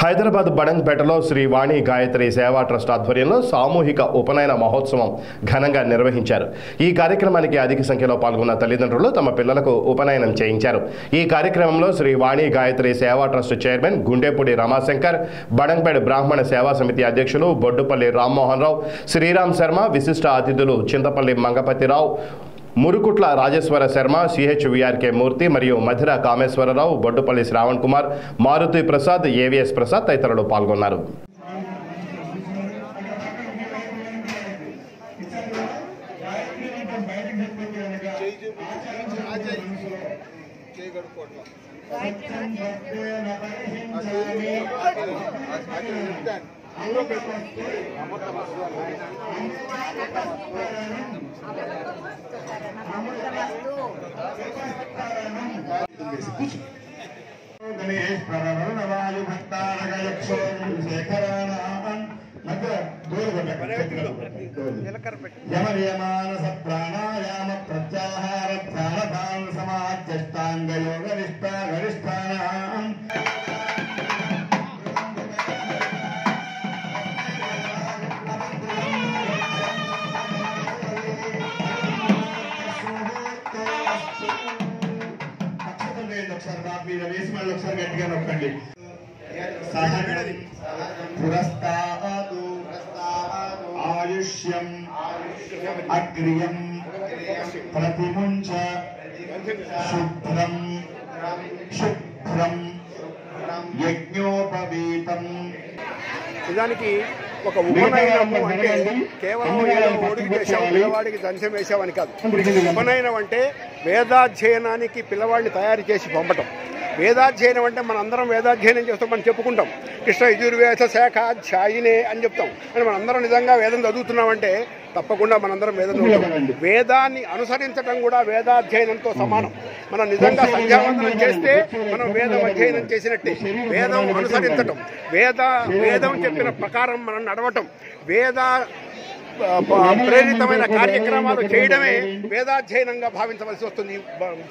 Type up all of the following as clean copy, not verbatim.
హైదరాబాద్ బడంగ్పేటలో శ్రీ వాణి గాయత్రి సేవా ట్రస్ట్ ఆధ్వర్యంలో సామూహిక ఉపనయన మహోత్సవం ఘనంగా నిర్వహించారు. ఈ కార్యక్రమానికి అధిక సంఖ్యలో పాల్గొన్న తల్లిదండ్రులు తమ పిల్లలకు ఉపనయనం చేయించారు. ఈ కార్యక్రమంలో శ్రీ వాణి గాయత్రి సేవా ట్రస్ట్ చైర్మన్ గుండెపూడి రమాశంకర్, బడంగ్పేట బ్రాహ్మణ సేవా సమితి అధ్యక్షులు బొడ్డుపల్లి రామ్మోహన్ రావు, శ్రీరామ్ శర్మ, విశిష్ట అతిథులు చింతపల్లి మంగపతిరావు, మురుకుట్ల రాజేశ్వర శర్మ, సిహెచ్విఆర్కే మూర్తి మరియు మధిర కామేశ్వరరావు, బొడ్డుపల్లి శ్రావణ్ కుమార్, మారుతి ప్రసాద్, ఏవిఎస్ ప్రసాద్ తదితరులు పాల్గొన్నారు. ప్రాణాయామ ప్రత్యాహార ధ్యాన సమాధ్యష్టాంగ యోగ నిష్ఠా గరిష్టానాం ఒకసారి గట్టిగా నొక్కండి. పురస్తాదు ఆయుష్యం అగ్రియం ప్రతిముంచ శుభ్రం శుభ్రం యజ్ఞోపవీతం. నిజానికి ఒక ఉపనయనము అంటే కేవలం ఓడికి వేసాం, పిల్లవాడికి దంశం వేసామని కాదు. ఉపనయనం అంటే వేదాధ్యయనానికి పిల్లవాడిని తయారు చేసి పంపటం. వేదాధ్యయనం అంటే మన అందరం వేదాధ్యయనం చేస్తాం, మనం చెప్పుకుంటాం కృష్ణ యజుర్వేద శాఖాధ్యాయినే అని చెప్తాం. అని మనందరం నిజంగా వేదం చదువుతున్నామంటే తప్పకుండా మనందరం వేదం చదువుతాం. వేదాన్ని అనుసరించడం కూడా వేదాధ్యయనంతో సమానం. మనం నిజంగా సంధ్యావందనం చేస్తే మనం వేదం అధ్యయనం చేసినట్టే. వేదం అనుసరించటం, వేదం చెప్పిన ప్రకారం మనం నడవటం, ప్రేరితమైన కార్యక్రమాలు చేయడమే వేదాధ్యయనంగా భావించవలసి వస్తుంది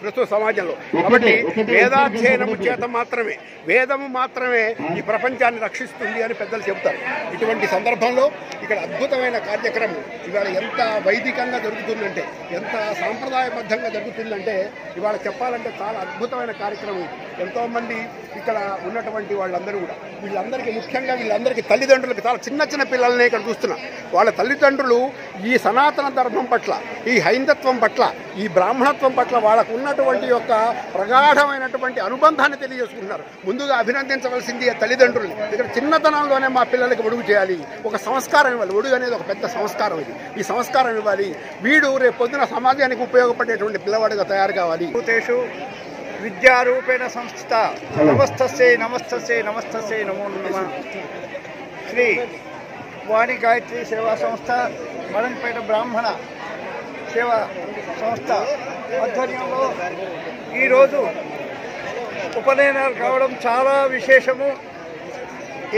ప్రస్తుత సమాజంలో. కాబట్టి వేదాధ్యయనము చేత మాత్రమే, వేదము మాత్రమే ఈ ప్రపంచాన్ని రక్షిస్తుంది అని పెద్దలు చెబుతారు. ఇటువంటి సందర్భంలో ఇక్కడ అద్భుతమైన కార్యక్రమం ఇవాళ ఎంత వైదికంగా జరుగుతుందంటే, ఎంత సాంప్రదాయబద్ధంగా జరుగుతుందంటే ఇవాళ చెప్పాలంటే చాలా అద్భుతమైన కార్యక్రమం. ఎంతోమంది ఇక్కడ ఉన్నటువంటి వాళ్ళందరూ కూడా, వీళ్ళందరికీ ముఖ్యంగా వీళ్ళందరికీ తల్లిదండ్రులకు, చాలా చిన్న చిన్న పిల్లల్ని ఇక్కడ చూస్తున్నా, వాళ్ళ తల్లిదండ్రులు ఈ సనాతన ధర్మం పట్ల, ఈ హైందత్వం పట్ల, ఈ బ్రాహ్మణత్వం పట్ల వాళ్ళకు ఉన్నటువంటి యొక్క ప్రగాఢమైనటువంటి అనుబంధాన్ని తెలియజేసుకుంటున్నారు. ముందుగా అభినందించవలసింది ఆ తల్లిదండ్రులు. ఇక్కడ చిన్నతనంలోనే మా పిల్లలకి ఒడుగు చేయాలి, ఒక సంస్కారం ఇవ్వాలి. ఒడుగు అనేది ఒక పెద్ద సంస్కారం. ఇది ఈ సంస్కారం ఇవ్వాలి. వీడు రేపు పొద్దున సమాజానికి ఉపయోగపడేటువంటి పిల్లవాడిగా తయారు కావాలి. విద్యారూపేణ సంస్థిత నమస్తస్యై నమస్తస్యై నమస్తస్యై నమో నమః. శ్రీ వాణి గాయత్రి సేవా సంస్థ, బడంగ్పేట బ్రాహ్మణ సేవా సంస్థ ఆధ్వర్యంలో ఈరోజు ఉపనయనాలు కావడం చాలా విశేషము.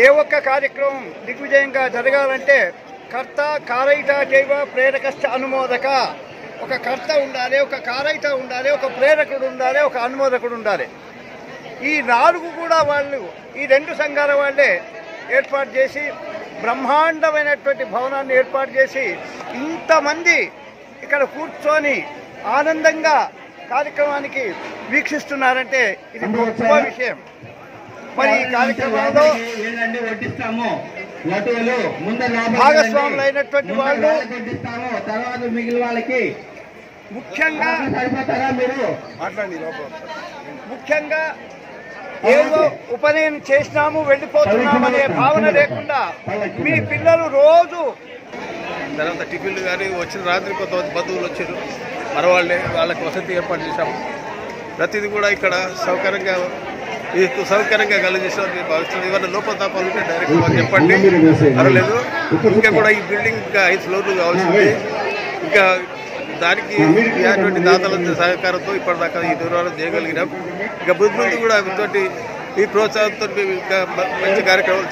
ఏ ఒక్క కార్యక్రమం దిగ్విజయంగా జరగాలంటే కర్త కారయిత చైవ ప్రేరకశ్చ అనుమోదక. ఒక కర్త ఉండాలి, ఒక కారయిత ఉండాలి, ఒక ప్రేరకుడు ఉండాలి, ఒక అనుమోదకుడు ఉండాలి. ఈ నాలుగు కూడా వాళ్ళు, ఈ రెండు సంఘాల వాళ్ళే ఏర్పాటు చేసి బ్రహ్మాండమైనటువంటి భవనాన్ని ఏర్పాటు చేసి ఇంతమంది ఇక్కడ కూర్చొని ఆనందంగా కార్యక్రమానికి వీక్షిస్తున్నారంటే ఇది గొప్ప విషయం. మరి ఈ కార్యక్రమంలో భాగస్వాములు అయినటువంటి వాళ్ళు ముఖ్యంగా ఏదో ఉపనయనం చేసినాము వెళ్ళిపోతున్నామనే భావన లేకుండా మీ పిల్లలు రోజు తర్వాత టిఫిన్లు కానీ వచ్చిన రాత్రి కొంతమంది బంధువులు వచ్చారు, మరవాళ్ళే, వాళ్ళకి వసతి ఏర్పాటు చేశాము. ప్రతిదీ కూడా ఇక్కడ సౌకర్యంగా కలిగేసామని నేను భావిస్తున్నాను. ఇవన్నీ లోపతాపాలు ఉంటే డైరెక్ట్ మాకు చెప్పండి, పర్వాలేదు. ఇంకా కూడా ఈ బిల్డింగ్ ఇంకా 5 ఫ్లోర్లు కావాల్సింది. ఇంకా దానికి ఇటువంటి దాతల సహకారంతో ఇప్పటిదాకా ఈ నిర్వహణ చేయగలిగినాం. ఇక ముందు కూడా ఈ ప్రోత్సాహంతో మేము ఇంకా మంచి కార్యక్రమాలు